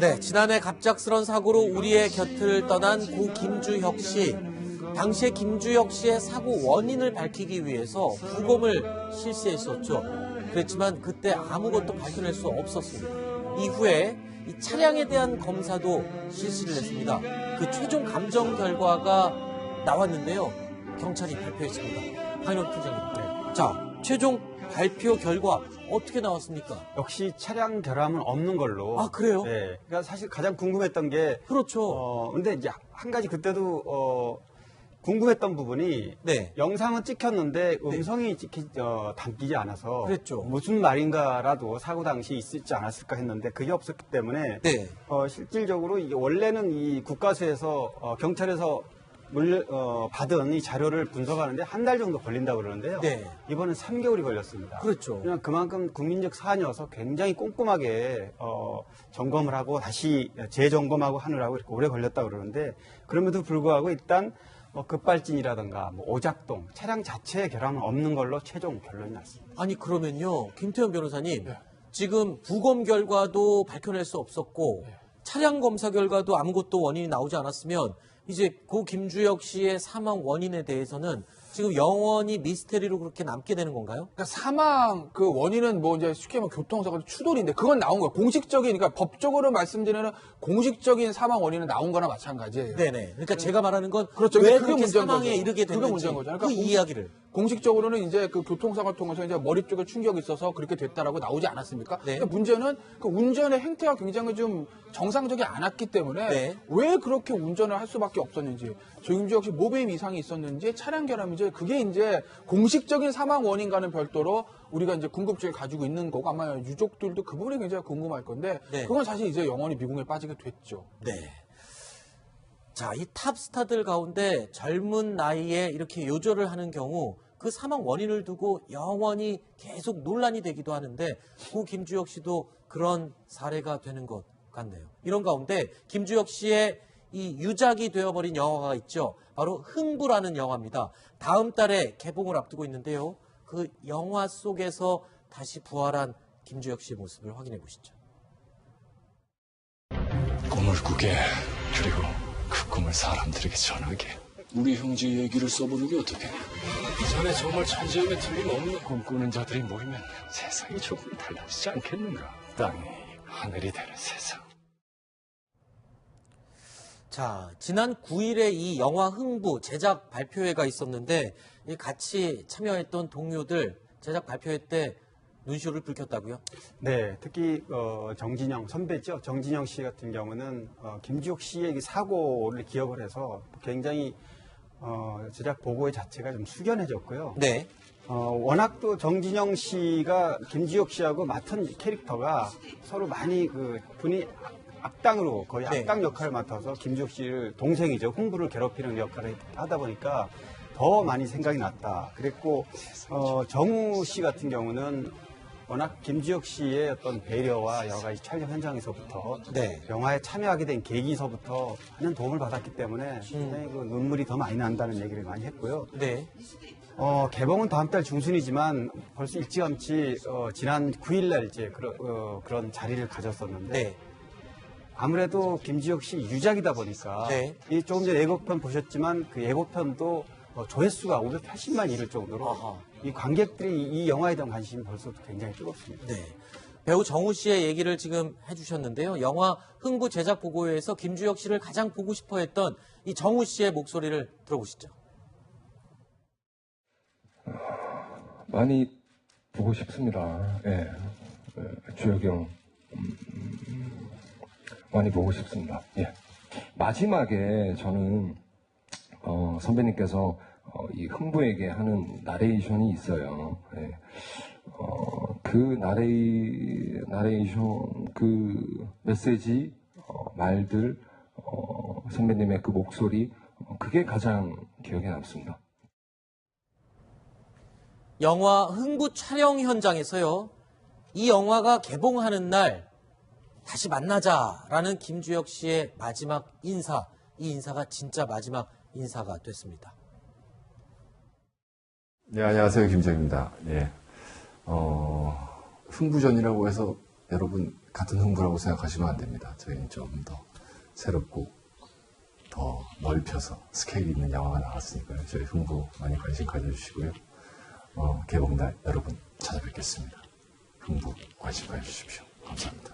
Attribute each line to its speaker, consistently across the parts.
Speaker 1: 네, 지난해 갑작스런 사고로 우리의 곁을 떠난 고 김주혁 씨. 당시에 김주혁 씨의 사고 원인을 밝히기 위해서 부검을 실시했었죠. 그랬지만 그때 아무것도 밝혀낼 수 없었습니다. 이후에 이 차량에 대한 검사도 실시를 했습니다. 그 최종 감정 결과가 나왔는데요. 경찰이 발표했습니다. 황인호 팀장님. 네. 자, 최종 발표 결과 어떻게 나왔습니까?
Speaker 2: 역시 차량 결함은 없는 걸로.
Speaker 1: 아, 그래요?
Speaker 2: 네. 그러니까 사실 가장 궁금했던 게.
Speaker 1: 그렇죠.
Speaker 2: 근데 이제 한 가지 그때도, 궁금했던 부분이.
Speaker 1: 네.
Speaker 2: 영상은 찍혔는데 음성이 담기지 않아서.
Speaker 1: 그랬죠.
Speaker 2: 무슨 말인가라도 사고 당시 있을지 않았을까 했는데 그게 없었기 때문에.
Speaker 1: 네.
Speaker 2: 실질적으로 이게 원래는 이 국가수에서, 경찰에서 받은 이 자료를 분석하는데 한 달 정도 걸린다고 그러는데요.
Speaker 1: 네.
Speaker 2: 이번엔 3개월이 걸렸습니다.
Speaker 1: 그렇죠.
Speaker 2: 그냥 그만큼 국민적 사안이어서 굉장히 꼼꼼하게 점검을 하고 다시 재점검하고 하느라고 이렇게 오래 걸렸다고 그러는데 그럼에도 불구하고 일단 급발진이라든가 오작동, 차량 자체의 결함은 없는 걸로 최종 결론이 났습니다.
Speaker 1: 아니 그러면요. 김태현 변호사님. 네. 지금 부검 결과도 밝혀낼 수 없었고 네. 차량 검사 결과도 아무것도 원인이 나오지 않았으면 이제 고 김주혁 씨의 사망 원인에 대해서는 지금 영원히 미스테리로 그렇게 남게 되는 건가요?
Speaker 3: 그러니까 사망 그 원인은 뭐 이제 쉽게 말하면 교통사고 추돌인데 그건 나온 거예요. 공식적인 그러니까 법적으로 말씀드리는 공식적인 사망 원인은 나온 거나 마찬가지예요.
Speaker 1: 네네. 그러니까 제가 말하는 건
Speaker 3: 그렇죠.
Speaker 1: 왜
Speaker 3: 그게
Speaker 1: 그렇게 사망에
Speaker 3: 거죠.
Speaker 1: 이르게
Speaker 3: 그게
Speaker 1: 됐는지
Speaker 3: 문제인 거죠. 그러니까
Speaker 1: 그 이야기를.
Speaker 3: 공식적으로는 이제 그 교통사고를 통해서 이제 머리 쪽에 충격이 있어서 그렇게 됐다라고 나오지 않았습니까?
Speaker 1: 네.
Speaker 3: 근데 문제는 그 운전의 행태가 굉장히 좀 정상적이 않았기 때문에
Speaker 1: 네.
Speaker 3: 왜 그렇게 운전을 할 수밖에 없었는지, 조김주혁 씨 모배임 이상이 있었는지, 차량 결함인지 그게 이제 공식적인 사망 원인과는 별도로 우리가 이제 궁금증을 가지고 있는 거고 아마 유족들도 그 부분이 굉장히 궁금할 건데
Speaker 1: 네.
Speaker 3: 그건 사실 이제 영원히 미궁에 빠지게 됐죠.
Speaker 1: 네. 자, 이 탑스타들 가운데 젊은 나이에 이렇게 요절을 하는 경우 그 사망 원인을 두고 영원히 계속 논란이 되기도 하는데 고 김주혁 씨도 그런 사례가 되는 것 같네요. 이런 가운데 김주혁 씨의 이 유작이 되어버린 영화가 있죠. 바로 흥부라는 영화입니다. 다음 달에 개봉을 앞두고 있는데요. 그 영화 속에서 다시 부활한 김주혁 씨의 모습을 확인해 보시죠.
Speaker 4: 꿈을 꾸게, 그리고 그 꿈을 사람들에게 전하게. 우리 형제 얘기를 써보는 게 어떻게? 자네 정말 천재에게 틀림없는 꿈꾸는 자들이 모이면 세상이 조금 달라지지 않겠는가? 땅이 하늘이 되는 세상.
Speaker 1: 자, 지난 9일에 이 영화 흥부 제작 발표회가 있었는데 같이 참여했던 동료들 제작 발표회 때 눈시울을 붉혔다고요?
Speaker 2: 네, 특히 정진영 선배죠. 정진영 씨 같은 경우는 김주혁 씨의 사고를 기억을 해서 굉장히 제작 보고회 자체가 좀 숙연해졌고요.
Speaker 1: 네.
Speaker 2: 워낙 또 정진영 씨가 김주혁 씨하고 맡은 캐릭터가 서로 많이 그 분이 악당으로 거의
Speaker 1: 네.
Speaker 2: 악당 역할을 맡아서 김주혁 씨를 동생이죠. 흥부를 괴롭히는 역할을 하다 보니까 더 많이 생각이 났다. 그랬고 정우 씨 같은 경우는 워낙 김주혁 씨의 어떤 배려와 여러 가지 촬영 현장에서부터
Speaker 1: 네.
Speaker 2: 영화에 참여하게 된 계기서부터 많은 도움을 받았기 때문에 굉장히 그 눈물이 더 많이 난다는 얘기를 많이 했고요.
Speaker 1: 네.
Speaker 2: 개봉은 다음 달 중순이지만 벌써 일찌감치 지난 9일날 이제 그런 자리를 가졌었는데
Speaker 1: 네.
Speaker 2: 아무래도 김주혁 씨 유작이다 보니까
Speaker 1: 네.
Speaker 2: 조금 전에 예고편 보셨지만 그 예고편도 조회수가 580만 이를 정도로
Speaker 1: 아하.
Speaker 2: 이 관객들이 이 영화에 대한 관심이 벌써 굉장히 뜨겁습니다.
Speaker 1: 네. 배우 정우 씨의 얘기를 지금 해주셨는데요. 영화 흥부 제작 보고회에서 김주혁 씨를 가장 보고 싶어 했던 이 정우 씨의 목소리를 들어보시죠.
Speaker 5: 많이 보고 싶습니다. 예. 주혁이 형. 많이 보고 싶습니다. 예. 마지막에 저는, 선배님께서, 이 흥부에게 하는 나레이션이 있어요. 예. 그 나레이션, 그 메시지, 말들, 선배님의 그 목소리, 그게 가장 기억에 남습니다.
Speaker 1: 영화 흥부 촬영 현장에서요. 이 영화가 개봉하는 날 다시 만나자라는 김주혁 씨의 마지막 인사. 이 인사가 진짜 마지막 인사가 됐습니다.
Speaker 6: 네, 안녕하세요. 김주혁입니다. 예. 흥부전이라고 해서
Speaker 4: 여러분 같은 흥부라고 생각하시면 안 됩니다. 저희는 좀 더 새롭고 더 넓혀서 스케일 있는 영화가 나왔으니까요. 저희 흥부 많이 관심 가져주시고요. 개봉날 여러분 찾아뵙겠습니다. 흥부 관심 가져주십시오. 감사합니다.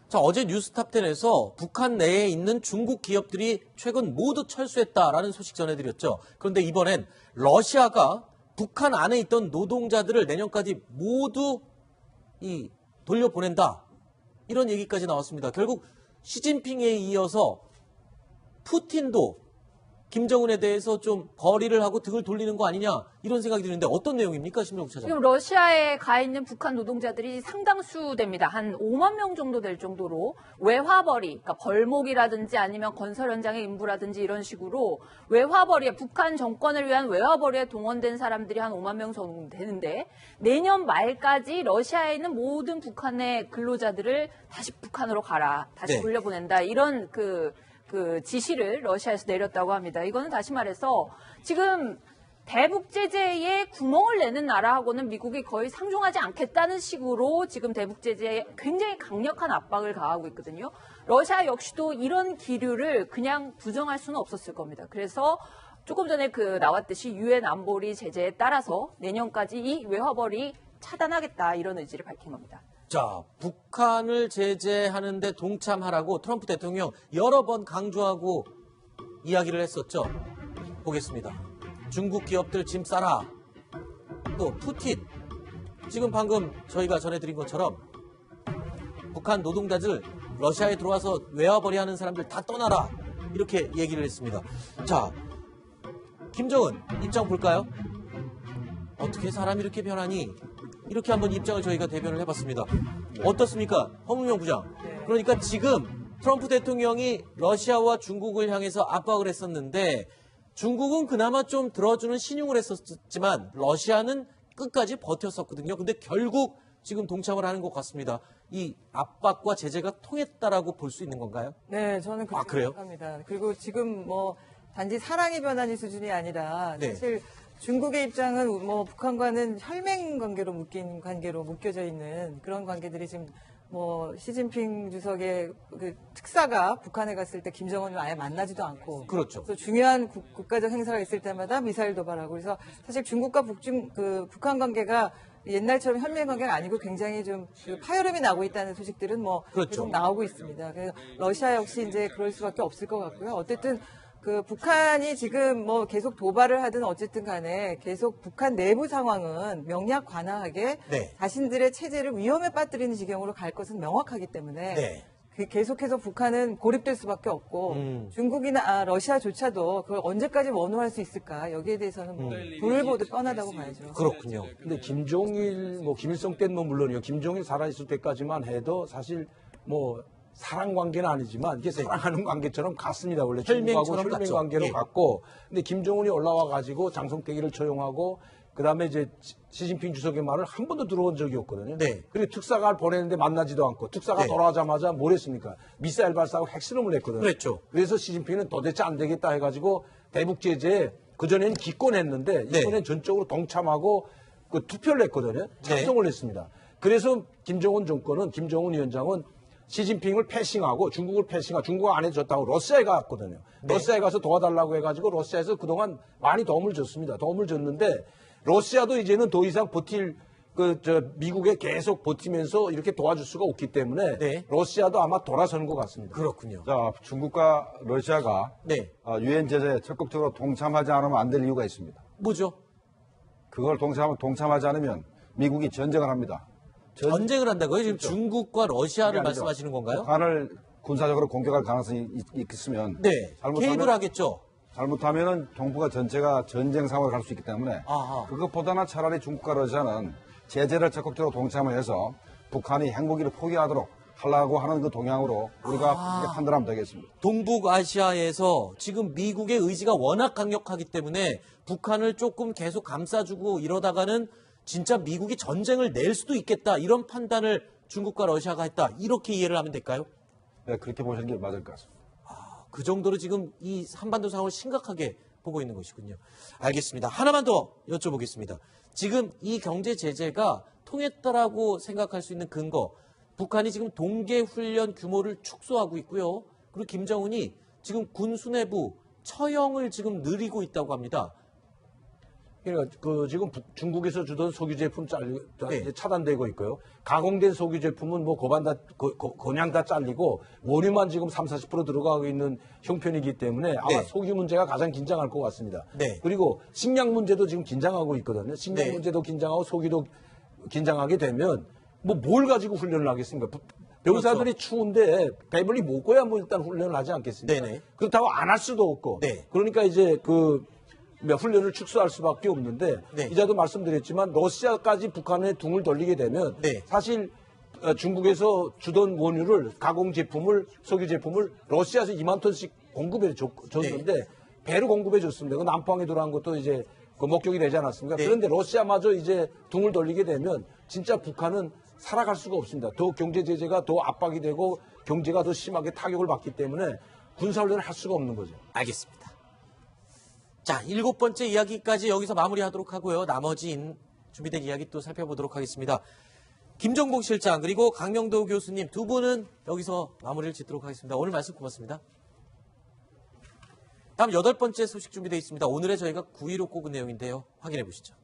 Speaker 1: 자, 어제 뉴스탑10에서 북한 내에 있는 중국 기업들이 최근 모두 철수했다라는 소식 전해드렸죠. 그런데 이번엔 러시아가 북한 안에 있던 노동자들을 내년까지 모두 돌려보낸다. 이런 얘기까지 나왔습니다. 결국 시진핑에 이어서 푸틴도 김정은에 대해서 좀 거리를 하고 등을 돌리는 거 아니냐 이런 생각이 드는데 어떤 내용입니까? 심영국 차장.
Speaker 6: 지금 러시아에 가 있는 북한 노동자들이 상당수 됩니다. 한 5만 명 정도 될 정도로 외화벌이, 그러니까 벌목이라든지 아니면 건설 현장의 인부라든지 이런 식으로 외화벌이에 북한 정권을 위한 외화벌이에 동원된 사람들이 한 5만 명 정도 되는데 내년 말까지 러시아에 있는 모든 북한의 근로자들을 다시 북한으로 가라, 다시
Speaker 1: 네.
Speaker 6: 돌려보낸다 이런 그 지시를 러시아에서 내렸다고 합니다. 이거는 다시 말해서 지금 대북 제재에 구멍을 내는 나라하고는 미국이 거의 상종하지 않겠다는 식으로 지금 대북 제재에 굉장히 강력한 압박을 가하고 있거든요. 러시아 역시도 이런 기류를 그냥 부정할 수는 없었을 겁니다. 그래서 조금 전에 나왔듯이 유엔 안보리 제재에 따라서 내년까지 이 외화벌이 차단하겠다 이런 의지를 밝힌 겁니다.
Speaker 1: 자, 북한을 제재하는 데 동참하라고 트럼프 대통령 여러 번 강조하고 이야기를 했었죠. 보겠습니다. 중국 기업들 짐 싸라. 또 푸틴. 지금 방금 저희가 전해드린 것처럼 북한 노동자들 러시아에 들어와서 외화벌이 하는 사람들 다 떠나라. 이렇게 얘기를 했습니다. 자, 김정은 입장 볼까요? 어떻게 사람이 이렇게 변하니? 이렇게 한번 입장을 저희가 대변을 해봤습니다. 어떻습니까? 허문명 부장. 그러니까 지금 트럼프 대통령이 러시아와 중국을 향해서 압박을 했었는데 중국은 그나마 좀 들어주는 신용을 했었지만 러시아는 끝까지 버텼었거든요. 근데 결국 지금 동참을 하는 것 같습니다. 이 압박과 제재가 통했다라고 볼 수 있는 건가요?
Speaker 7: 네, 저는 그렇게
Speaker 1: 그래요?
Speaker 7: 생각합니다. 그리고 지금 단지 사랑이 변하는 수준이 아니라
Speaker 1: 네.
Speaker 7: 사실 중국의 입장은 북한과는 혈맹 관계로 묶인 관계로 묶여져 있는 그런 관계들이 지금 시진핑 주석의 그 특사가 북한에 갔을 때 김정은을 아예 만나지도 않고
Speaker 1: 그렇죠.
Speaker 7: 그래서 중요한 국가적 행사가 있을 때마다 미사일 도발하고 그래서 사실 중국과 북한 관계가 옛날처럼 혈맹 관계가 아니고 굉장히 좀 파열음이 나고 있다는 소식들은
Speaker 1: 그렇죠.
Speaker 7: 계속 나오고 있습니다. 그래서 러시아 역시 이제 그럴 수밖에 없을 것 같고요. 어쨌든 북한이 지금 계속 도발을 하든 어쨌든 간에 계속 북한 내부 상황은 명약 관화하게
Speaker 1: 네.
Speaker 7: 자신들의 체제를 위험에 빠뜨리는 지경으로 갈 것은 명확하기 때문에
Speaker 1: 네.
Speaker 7: 계속해서 북한은 고립될 수밖에 없고 중국이나 러시아조차도 그걸 언제까지 원호할 수 있을까 여기에 대해서는 불을 보듯 뻔하다고 봐야죠.
Speaker 1: 그렇군요.
Speaker 8: 근데 김종일, 김일성 때는 물론이요. 김종일 살아있을 때까지만 해도 사실 사랑 관계는 아니지만 이게 사랑하는 관계처럼 갔습니다. 원래 중국하고
Speaker 1: 혈맹처럼
Speaker 8: 혈맹
Speaker 1: 갔죠.
Speaker 8: 관계로
Speaker 1: 예.
Speaker 8: 갔고, 근데 김정은이 올라와 가지고 장성택이를 처용하고 그다음에 이제 시진핑 주석의 말을 한 번도 들어본 적이 없거든요.
Speaker 1: 네.
Speaker 8: 그리고 특사가 보냈는데 만나지도 않고 특사가
Speaker 1: 네.
Speaker 8: 돌아가자마자 뭘 했습니까? 미사일 발사하고 핵실험을 했거든요.
Speaker 1: 그랬죠.
Speaker 8: 그래서 시진핑은 도대체 안 되겠다 해가지고 대북 제재에 그전에는 기권했는데
Speaker 1: 네.
Speaker 8: 이번엔 전적으로 동참하고 투표를 했거든요. 찬성을 했습니다. 그래서 김정은 정권은 김정은 위원장은 시진핑을 패싱하고 중국을 패싱하고 중국 안에 졌다고 러시아에 갔거든요.
Speaker 1: 네.
Speaker 8: 러시아에 가서 도와달라고 해가지고 러시아에서 그동안 많이 도움을 줬습니다. 도움을 줬는데 러시아도 이제는 더 이상 버틸 미국에 계속 버티면서 이렇게 도와줄 수가 없기 때문에
Speaker 1: 네.
Speaker 8: 러시아도 아마 돌아서는 것 같습니다.
Speaker 1: 그렇군요.
Speaker 9: 자, 중국과 러시아가
Speaker 1: 네.
Speaker 9: 유엔 제재에 적극적으로 동참하지 않으면 안 될 이유가 있습니다.
Speaker 1: 뭐죠?
Speaker 9: 그걸 동참하지 않으면 미국이 전쟁을 합니다.
Speaker 1: 전쟁을 한다고요? 지금 중국과 러시아를
Speaker 9: 그게 아니죠.
Speaker 1: 말씀하시는 건가요?
Speaker 9: 북한을 군사적으로 공격할 가능성이 있으면
Speaker 1: 네. 개입을 하겠죠.
Speaker 9: 잘못하면은 동북아 전체가 전쟁 상황을 갈 수 있기 때문에
Speaker 1: 아하.
Speaker 9: 그것보다는 차라리 중국과 러시아는 제재를 적극적으로 동참을 해서 북한이 핵무기를 포기하도록 하려고 하는 그 동향으로 우리가 이렇게 판단하면 되겠습니다.
Speaker 1: 동북아시아에서 지금 미국의 의지가 워낙 강력하기 때문에 북한을 조금 계속 감싸주고 이러다가는 진짜 미국이 전쟁을 낼 수도 있겠다. 이런 판단을 중국과 러시아가 했다. 이렇게 이해를 하면 될까요?
Speaker 9: 네, 그렇게 보시는 게 맞을 것 같습니다.
Speaker 1: 그 정도로 지금 이 한반도 상황을 심각하게 보고 있는 것이군요. 알겠습니다. 하나만 더 여쭤보겠습니다. 지금 이 경제 제재가 통했다라고 생각할 수 있는 근거, 북한이 지금 동계 훈련 규모를 축소하고 있고요. 그리고 김정은이 지금 군 수뇌부 처형을 지금 늘리고 있다고 합니다.
Speaker 8: 그러니까 지금 중국에서 주던 석유 제품
Speaker 1: 네.
Speaker 8: 차단되고 있고요. 가공된 석유 제품은 뭐 그냥 다 잘리고 원유만 지금 30-40% 들어가고 있는 형편이기 때문에 아마
Speaker 1: 네.
Speaker 8: 석유 문제가 가장 긴장할 것 같습니다.
Speaker 1: 네.
Speaker 8: 그리고 식량 문제도 지금 긴장하고 있거든요. 식량
Speaker 1: 네.
Speaker 8: 문제도 긴장하고 석유도 긴장하게 되면 뭐 뭘 가지고 훈련을 하겠습니까? 병사들이 추운데 배불리 먹고야 뭐 일단 훈련을 하지 않겠습니까?
Speaker 1: 네네.
Speaker 8: 그렇다고 안 할 수도 없고.
Speaker 1: 네.
Speaker 8: 그러니까 이제 훈련을 축소할 수밖에 없는데
Speaker 1: 네.
Speaker 8: 이자도 말씀드렸지만 러시아까지 북한에 등을 돌리게 되면
Speaker 1: 네.
Speaker 8: 사실 중국에서 주던 원유를 가공 제품을 석유 제품을 러시아에서 2만 톤씩 공급해 줬는데
Speaker 1: 네.
Speaker 8: 배로 공급해 줬습니다. 그 남포항에 들어간 것도 이제 그 목격이 되지 않았습니까?
Speaker 1: 네.
Speaker 8: 그런데 러시아마저 이제 등을 돌리게 되면 진짜 북한은 살아갈 수가 없습니다. 더 경제 제재가 더 압박이 되고 경제가 더 심하게 타격을 받기 때문에 군사훈련을 할 수가 없는 거죠.
Speaker 1: 알겠습니다. 자, 7번째 이야기까지 여기서 마무리하도록 하고요. 나머지 준비된 이야기 또 살펴보도록 하겠습니다. 김정복 실장 그리고 강명도 교수님 두 분은 여기서 마무리를 짓도록 하겠습니다. 오늘 말씀 고맙습니다. 다음 8번째 소식 준비되어 있습니다. 오늘의 저희가 9위로 꼽은 내용인데요. 확인해 보시죠.